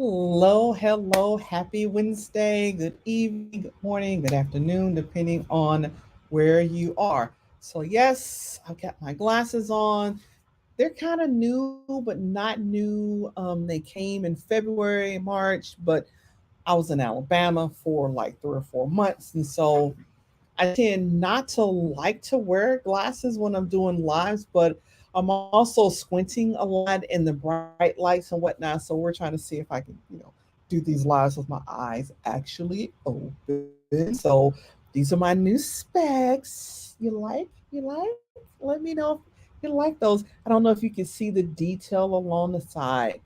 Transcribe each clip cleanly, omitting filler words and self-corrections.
Hello, hello, happy Wednesday, good evening, good morning, good afternoon, depending on where you are. So, yes, I've got my glasses on. They're kind of new, but not new. They came in February, March, but I was in Alabama for like 3 or 4 months. And so I tend not to like to wear glasses when I'm doing lives, but I'm also squinting a lot in the bright lights and whatnot. So we're trying to see if I can, do these lives with my eyes actually open. So these are my new specs. You like? Let me know if you like those. I don't know if you can see the detail along the side,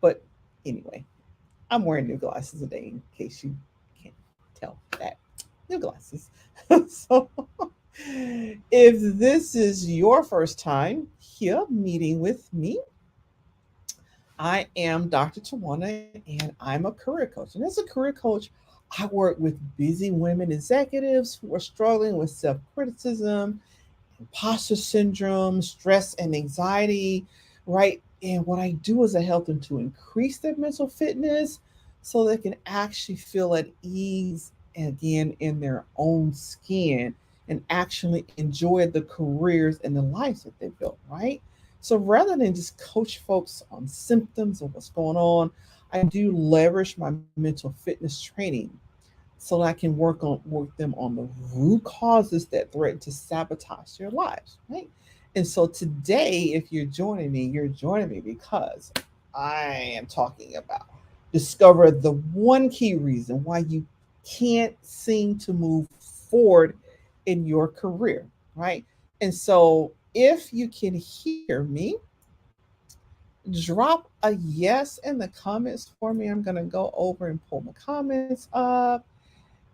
but anyway, I'm wearing new glasses today in case you can't tell that. New glasses. So, if this is your first time here meeting with me, I am Dr. Twanna and I'm a career coach. And as a career coach, I work with busy women executives who are struggling with self criticism, imposter syndrome, stress, and anxiety, right? And what I do is I help them to increase their mental fitness so they can actually feel at ease again in their own skin and actually enjoy the careers and the lives that they built, right? So rather than just coach folks on symptoms of what's going on, I do leverage my mental fitness training so that I can work them on the root causes that threaten to sabotage their lives, right? And so today, if you're joining me because I am talking about discover the one key reason why you can't seem to move forward in your career, right? And so if you can hear me, drop a yes in the comments for me. I'm going to go over and pull my comments up.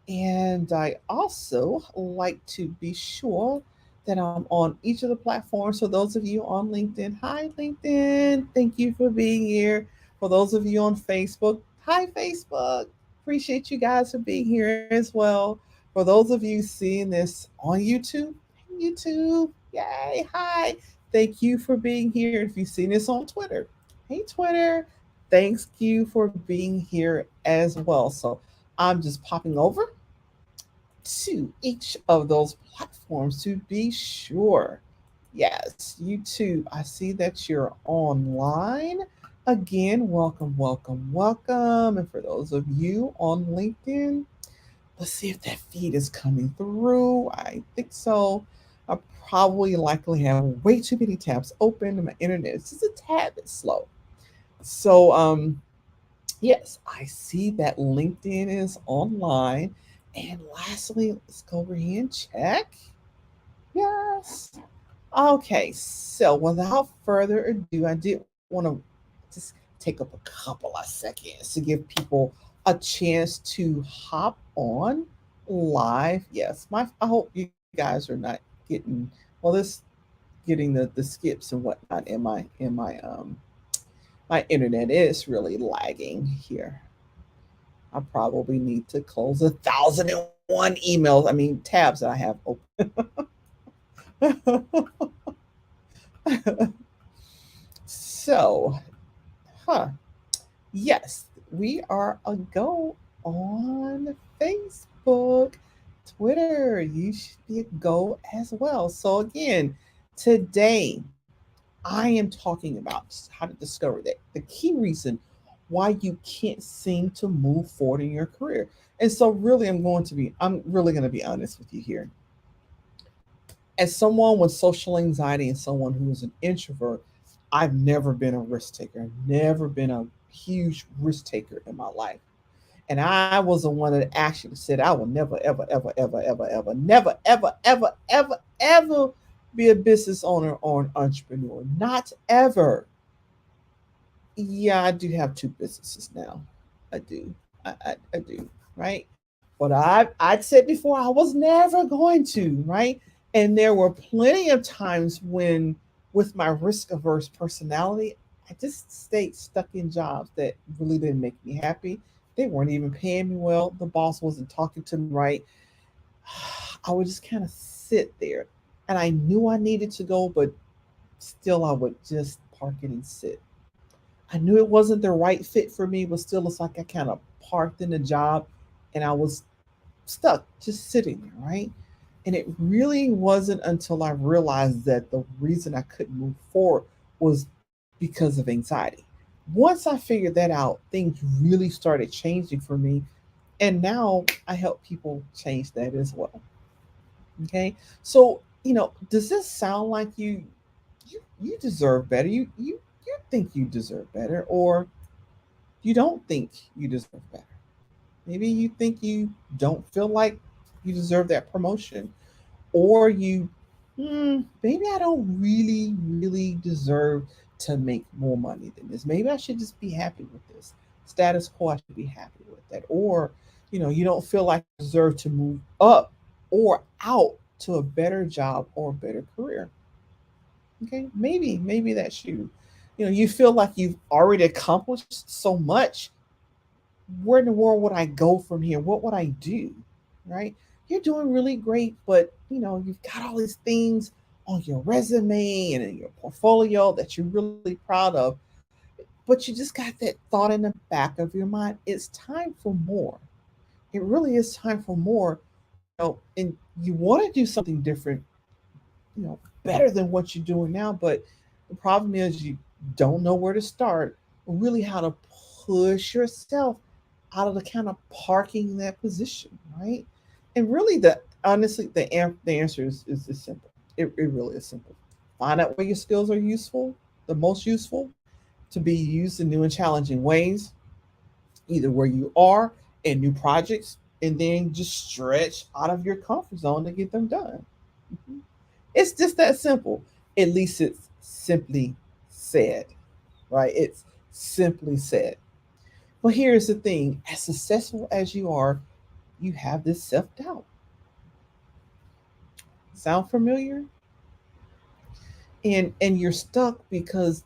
And I also like to be sure that I'm on each of the platforms. So, those of you on LinkedIn, hi, LinkedIn. Thank you for being here. For those of you on Facebook, hi, Facebook. Appreciate you guys for being here as well. For those of you seeing this on YouTube, YouTube, yay, hi. Thank you for being here. If you've seen this on Twitter, hey, Twitter, thanks you for being here as well. So, I'm just popping over to each of those platforms to be sure. Yes, YouTube, I see that you're online. Again, welcome, welcome, welcome. And for those of you on LinkedIn, let's see if that feed is coming through. I think so. I probably likely have way too many tabs open and my internet is just a tad bit slow. So, yes, I see that LinkedIn is online. And lastly, let's go over here and check. Yes. Okay, so without further ado, I did want to just take up a couple of seconds to give people a chance to hop on live. Yes, I hope you guys are not getting well this getting the skips and whatnot in my my internet is really lagging here. I probably need to close 1,001 emails. I mean tabs that I have open. So, huh? Yes, we are a go on Facebook, Twitter. You should be a go as well. So again, today I am talking about how to discover that the key reason why you can't seem to move forward in your career. And so really I'm really going to be honest with you here. As someone with social anxiety and someone who is an introvert, I've never been a risk taker, never been a huge risk taker in my life. And I was the one that actually said, I will never, ever, ever, ever, ever, ever, never, ever, ever, ever, ever be a business owner or an entrepreneur. Not ever. Yeah, I do have two businesses now. I do. I do. Right. But I'd said before I was never going to. Right. And there were plenty of times when, with my risk averse personality, I just stayed stuck in jobs that really didn't make me happy. They weren't even paying me well. The boss wasn't talking to me right. I would just kind of sit there. And I knew I needed to go, but still I would just park it and sit. I knew it wasn't the right fit for me, but still, it's like I kind of parked in the job and I was stuck just sitting there, right? And it really wasn't until I realized that the reason I couldn't move forward was because of anxiety. Once I figured that out, things really started changing for me. And now I help people change that as well. Okay. So, does this sound like you deserve better? You think you deserve better, or you don't think you deserve better? Maybe you think you don't feel like you deserve that promotion, or maybe I don't really deserve to make more money than this. Maybe I should just be happy with this status quo. I should be happy with that. Or, you don't feel like you deserve to move up or out to a better job or a better career. Okay, maybe that's you. You feel like you've already accomplished so much. Where in the world would I go from here? What would I do? Right? You're doing really great, but you've got all these things on your resume and in your portfolio that you're really proud of, but you just got that thought in the back of your mind. It's time for more. It really is time for more. And you want to do something different, better than what you're doing now, but the problem is you don't know where to start, or really how to push yourself out of the kind of parking in that position, right? And really, the answer is simple. It really is simple. Find out where your skills are useful, the most useful, to be used in new and challenging ways, either where you are in new projects, and then just stretch out of your comfort zone to get them done. Mhm. It's just that simple. At least it's simply said, right? It's simply said. But here's the thing, as successful as you are, you have this self doubt. Sound familiar? And you're stuck because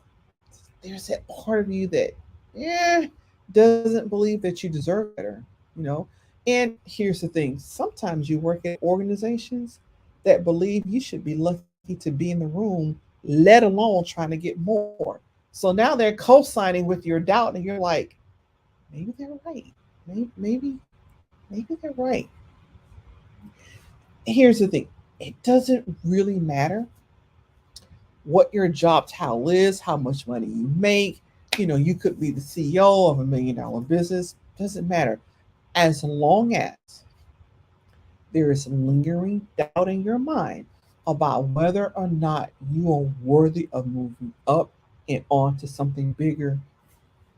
there's that part of you that doesn't believe that you deserve better, you know. And here's the thing, sometimes you work at organizations that believe you should be lucky to be in the room, let alone trying to get more. So now they're co-signing with your doubt, and you're like, maybe they're right. Maybe they're right. Here's the thing, it doesn't really matter what your job title is, how much money you make. You could be the CEO of $1 million business. Doesn't matter. As long as there is lingering doubt in your mind about whether or not you are worthy of moving up and on to something bigger,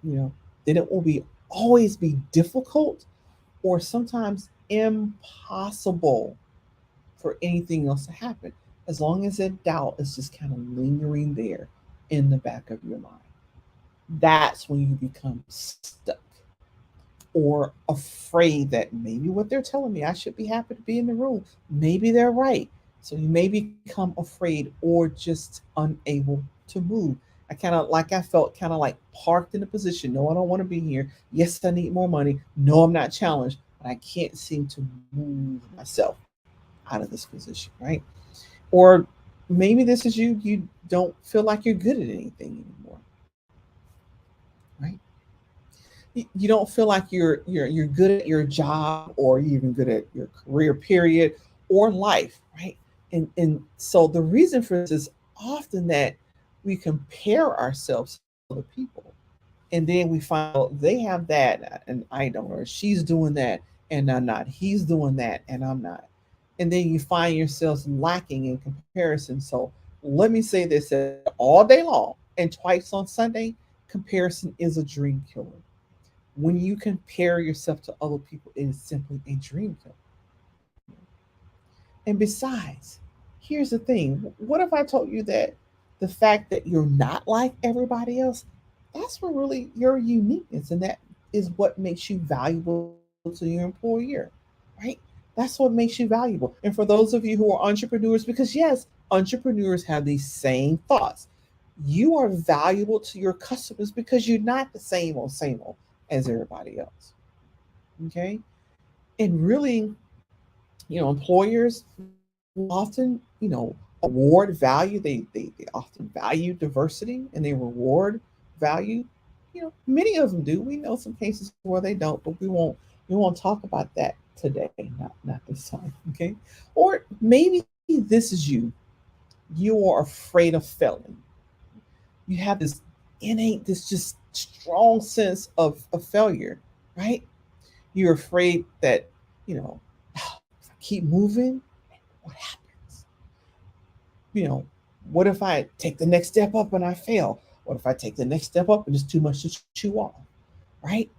you know, then it will be always be difficult or sometimes impossible for anything else to happen, as long as that doubt is just kind of lingering there in the back of your mind. That's when you become stuck or afraid that maybe what they're telling me, I should be happy to be in the room. Maybe they're right. So you may become afraid or just unable to move. I felt kind of like parked in a position. No, I don't want to be here. Yes, I need more money. No, I'm not challenged, but I can't seem to move myself out of this position, right? Or maybe this is you don't feel like you're good at anything anymore, right? You don't feel like you're good at your job, or you're even good at your career period or life, right? And so the reason for this is often that we compare ourselves to other people, and then we find out they have that and I don't, or she's doing that and I'm not, he's doing that and I'm not. And then you find yourselves lacking in comparison. So let me say this, all day long and twice on Sunday, comparison is a dream killer. When you compare yourself to other people, it is simply a dream killer. And besides, here's the thing, what if I told you that the fact that you're not like everybody else, that's what really your uniqueness, and that is what makes you valuable to your employer, right? That's what makes you valuable. And for those of you who are entrepreneurs, because yes, entrepreneurs have these same thoughts. You are valuable to your customers because you're not the same old as everybody else. Okay? And really, employers often, award value. They often value diversity, and they reward value. Many of them do. We know some cases where they don't, but we won't talk about that today. Not this time. Okay. Or maybe this is you. You are afraid of failing. You have this innate, this just strong sense of failure, right? You're afraid that, you know, if I keep moving, what happens? You know, what if I take the next step up and I fail? What if I take the next step up and it's too much to chew on? Right?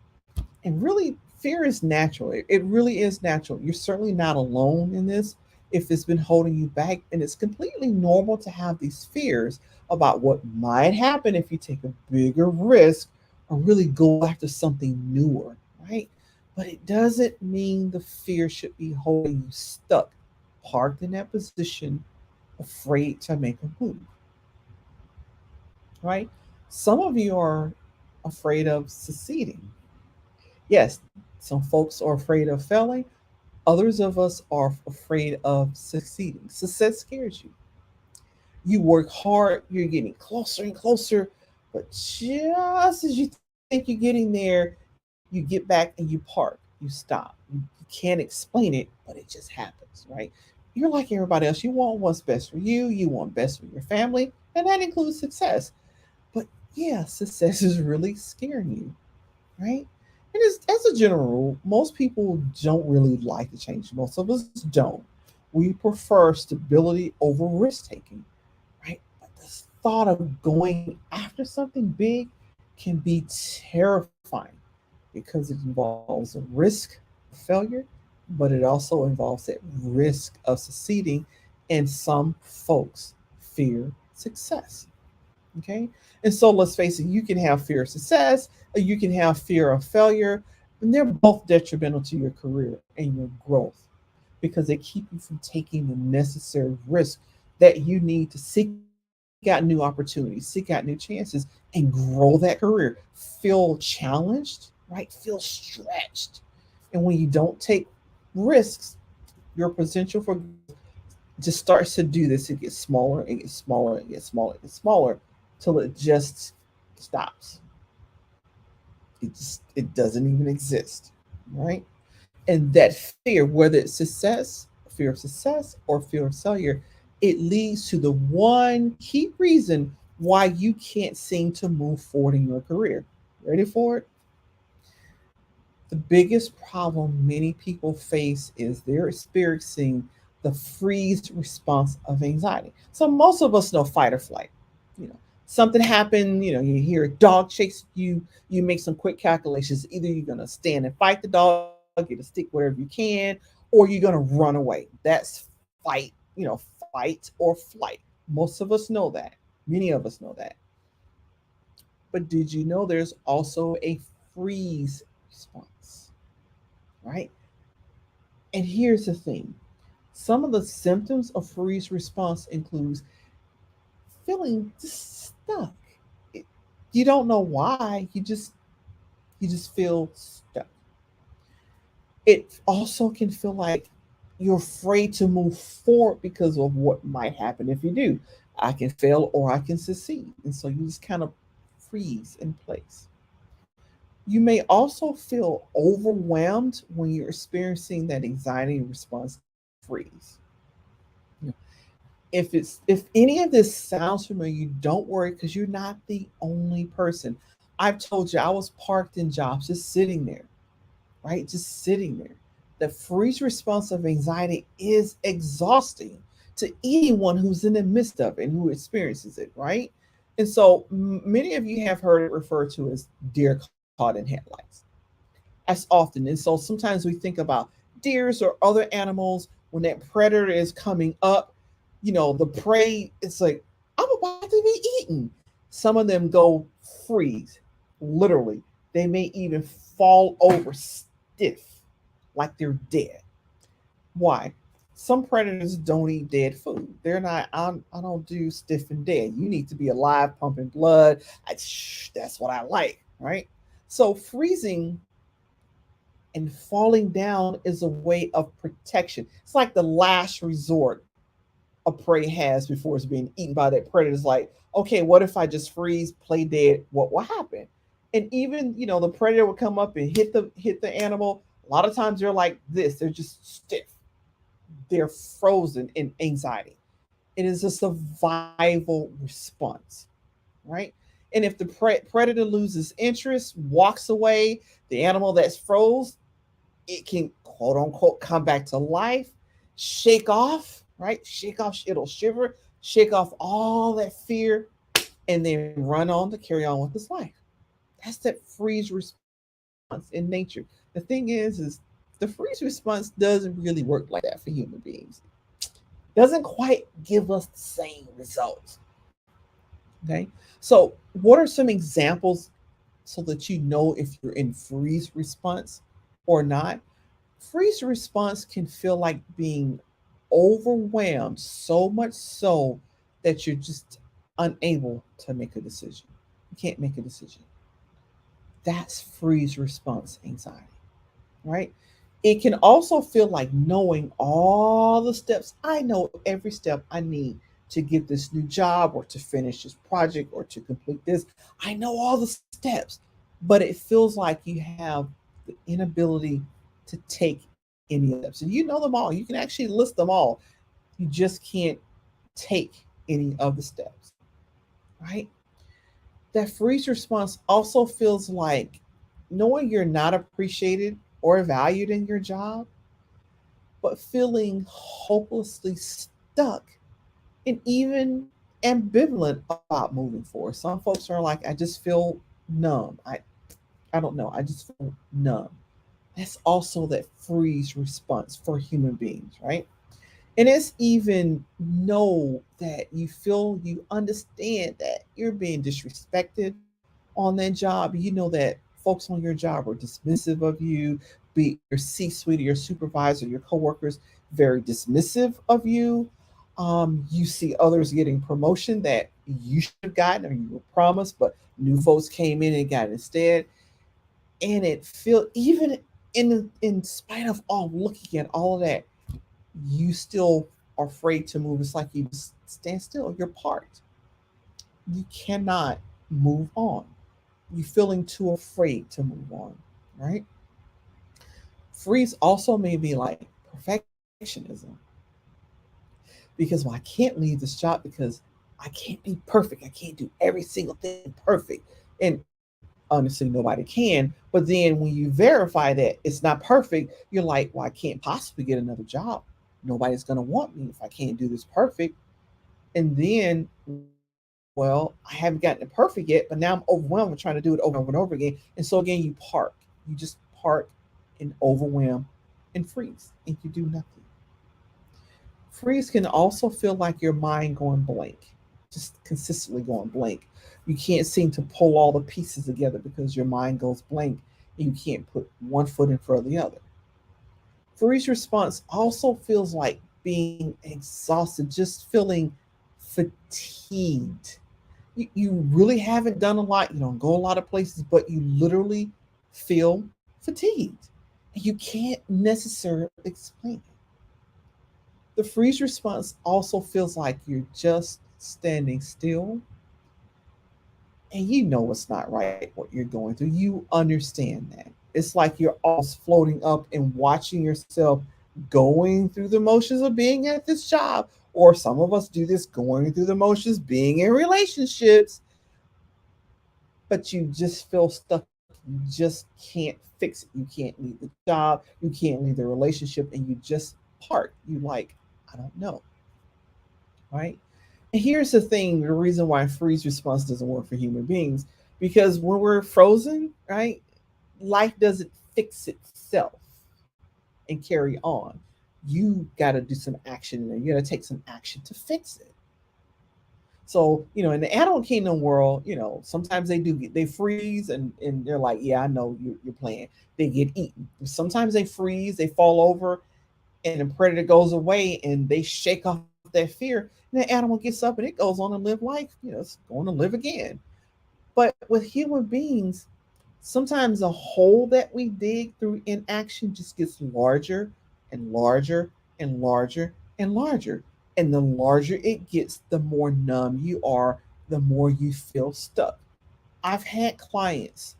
And really, fear is natural. It really is natural. You're certainly not alone in this if it's been holding you back. And it's completely normal to have these fears about what might happen if you take a bigger risk or really go after something newer, right? But it doesn't mean the fear should be holding you stuck, parked in that position, afraid to make a move, right? Some of you are afraid of succeeding. Yes, some folks are afraid of failing. Others of us are afraid of succeeding. Success scares you. You work hard, you're getting closer and closer, but just as you think you're getting there, you get back and you park, you stop. You can't explain it, but it just happens, right? You're like everybody else. You want what's best for you, you want best for your family, and that includes success. But yeah, success is really scaring you, right? And as a general rule, most people don't really like to change. Most of us don't. We prefer stability over risk taking, right? But the thought of going after something big can be terrifying because it involves a risk of failure, but it also involves that risk of succeeding. And some folks fear success. Okay. And so let's face it, you can have fear of success, or you can have fear of failure, and they're both detrimental to your career and your growth because they keep you from taking the necessary risk that you need to seek out new opportunities, seek out new chances, and grow that career. Feel challenged, right? Feel stretched. And when you don't take risks, your potential for just starts to do this. It gets smaller, it gets smaller, it gets smaller, it gets smaller, till it just stops. It doesn't even exist, right? And that fear, whether it's success, fear of success, or fear of failure, it leads to the one key reason why you can't seem to move forward in your career. Ready for it? The biggest problem many people face is they're experiencing the freeze response of anxiety. So most of us know fight or flight. You know, something happened, you hear a dog chase you, you make some quick calculations. Either you're gonna stand and fight the dog, get a stick whatever you can, or you're gonna run away. That's fight, fight or flight. Most of us know that. Many of us know that. But did you know there's also a freeze response? Right? And here's the thing. Some of the symptoms of freeze response includes feeling just stuck. It- you don't know why. You just feel stuck. It also can feel like you're afraid to move forward because of what might happen if you do. I can fail or I can succeed. And so you just kind of freeze in place. You may also feel overwhelmed when you're experiencing that anxiety response freeze. You know, if any of this sounds familiar, don't worry because you're not the only person. I've told you I was parked in jobs just sitting there, right? Just sitting there. The freeze response of anxiety is exhausting to anyone who's in the midst of it and who experiences it, right? And so many of you have heard it referred to as deer caught in headlights as often. And so sometimes we think about deers or other animals when that predator is coming up, the prey, it's like, I'm about to be eaten. Some of them go freeze, literally. They may even fall over stiff, like they're dead. Why? Some predators don't eat dead food. They're not, I don't do stiff and dead. You need to be alive, pumping blood. That's what I like, right? So freezing and falling down is a way of protection. It's like the last resort a prey has before it's being eaten by that predator. It's like, okay, what if I just freeze, play dead? What will happen? And even, the predator would come up and hit the animal. A lot of times they're like this. They're just stiff. They're frozen in anxiety. It is a survival response, right? And if the predator loses interest, walks away, the animal that's froze, it can quote unquote come back to life, shake off, right? Shake off, it'll shiver, shake off all that fear, and then run on to carry on with its life. That's that freeze response in nature. The thing is the freeze response doesn't really work like that for human beings. Doesn't quite give us the same results. Okay. So what are some examples so that you know if you're in freeze response or not? Freeze response can feel like being overwhelmed so much so that you're just unable to make a decision. You can't make a decision. That's freeze response anxiety, right? It can also feel like knowing all the steps. I know every step I need to get this new job or to finish this project or to complete this. I know all the steps, but it feels like you have the inability to take any of the steps. And you know them all. You can actually list them all. You just can't take any of the steps, right? That freeze response also feels like knowing you're not appreciated or valued in your job, but feeling hopelessly stuck and even ambivalent about moving forward. Some folks are like, I just feel numb. I don't know. I just feel numb. That's also that freeze response for human beings, right? And it's even know that you understand that you're being disrespected on that job. You know that folks on your job are dismissive of you, be it your C-suite or your supervisor, your coworkers, very dismissive of you. You see others getting promotion that you should have gotten or you were promised, but new folks came in and got it instead. And it feel even in spite of all looking at all of that, you still are afraid to move. It's like you just stand still. You're parked. You cannot move on. You're feeling too afraid to move on, right? Freeze also may be like perfectionism because, well, I can't leave this job because I can't be perfect. I can't do every single thing perfect. And honestly, nobody can. But then when you verify that it's not perfect, you're like, well, I can't possibly get another job. Nobody's going to want me if I can't do this perfect. And then, well, I haven't gotten it perfect yet, but now I'm overwhelmed with trying to do it over and over again. And so again, you park. You just park and overwhelm and freeze, and you do nothing. Freeze can also feel like your mind going blank, just consistently going blank. You can't seem to pull all the pieces together because your mind goes blank and you can't put one foot in front of the other. Freeze response also feels like being exhausted, just feeling fatigued. You really haven't done a lot, you don't go a lot of places, but you literally feel fatigued. And you can't necessarily explain it. The freeze response also feels like you're just standing still and you know it's not right what you're going through. You understand that. It's like you're almost floating up and watching yourself going through the motions of being at this job. Or some of us do this going through the motions being in relationships, but you just feel stuck. You just can't fix it. You can't leave the job. You can't leave the relationship, and you just part. You like, I don't know, right? And here's the thing: the reason why freeze response doesn't work for human beings, because when we're frozen, right, life doesn't fix itself and carry on. You got to do some action, and you got to take some action to fix it. So, in the animal kingdom world, sometimes they freeze and they're like, yeah, I know you're playing. They get eaten. Sometimes they freeze, they fall over, and the predator goes away and they shake off that fear. And the animal gets up and it goes on to live life, it's going to live again. But with human beings, sometimes the hole that we dig through inaction just gets larger and larger and larger and larger. And the larger it gets, the more numb you are, the more you feel stuck. I've had clients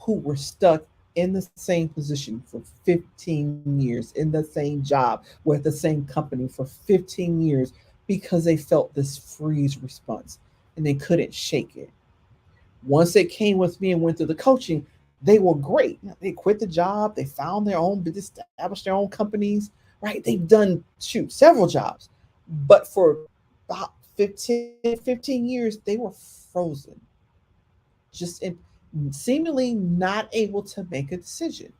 who were stuck in the same position for 15 years, in the same job, with the same company for 15 years because they felt this freeze response and they couldn't shake it. Once they came with me and went through the coaching, they were great. They quit the job, they found their own business, established their own companies, right? They've done, shoot, several jobs. But for about 15 years, they were frozen, just seemingly not able to make a decision.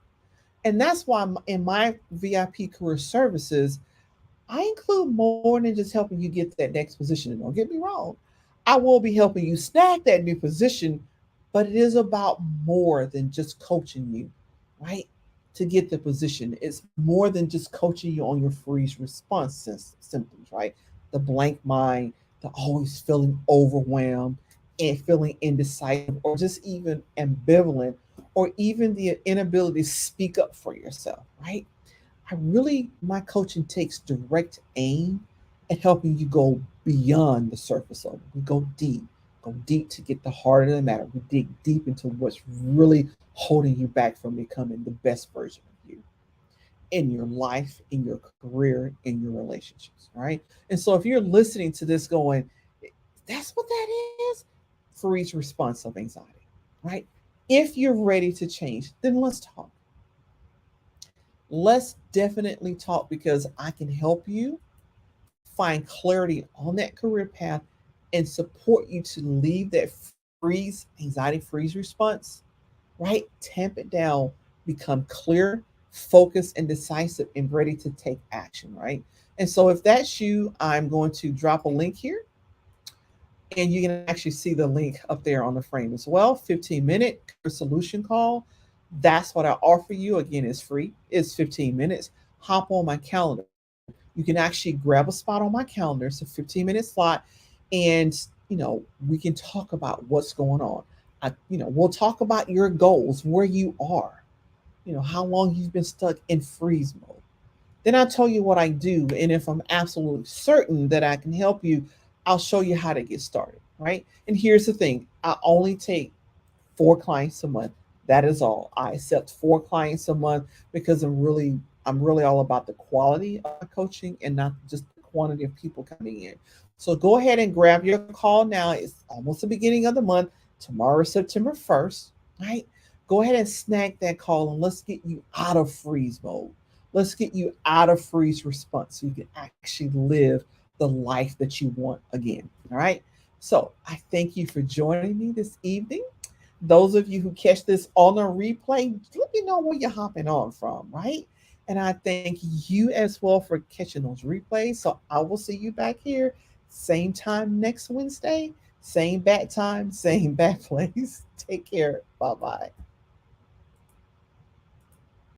And that's why in my VIP career services, I include more than just helping you get that next position. And don't get me wrong, I will be helping you snag that new position, but it is about more than just coaching you, right? To get the position. It's more than just coaching you on your freeze response symptoms, right? The blank mind, the always feeling overwhelmed and feeling indecisive or just even ambivalent or even the inability to speak up for yourself, right? My coaching takes direct aim at helping you go beyond the surface level. We go deep to get the heart of the matter. We dig deep into what's really holding you back from becoming the best version of you in your life, in your career, in your relationships, right? And so if you're listening to this going, that's what that is, for each response of anxiety, right? If you're ready to change, then let's talk. Let's definitely talk because I can help you find clarity on that career path and support you to leave that anxiety freeze response, right? Tamp it down, become clear, focused, and decisive and ready to take action, right? And so if that's you, I'm going to drop a link here and you can actually see the link up there on the frame as well. 15-minute solution call. That's what I offer you. Again, it's free. It's 15 minutes. Hop on my calendar. You can actually grab a spot on my calendar. It's a 15-minute slot. And, we can talk about what's going on. We'll talk about your goals, where you are, how long you've been stuck in freeze mode. Then I'll tell you what I do. And if I'm absolutely certain that I can help you, I'll show you how to get started, right? And here's the thing, I only take 4 clients a month. That is all. I accept 4 clients a month because I'm really all about the quality of my coaching and not just the quantity of people coming in. So go ahead and grab your call now. It's almost the beginning of the month. Tomorrow is September 1st, right? Go ahead and snag that call and let's get you out of freeze mode. Let's get you out of freeze response so you can actually live the life that you want again. All right. So I thank you for joining me this evening. Those of you who catch this on a replay, let me know where you're hopping on from, right? And I thank you as well for catching those replays. So I will see you back here, same time next Wednesday, same bat time, same bat place. Take care. Bye bye.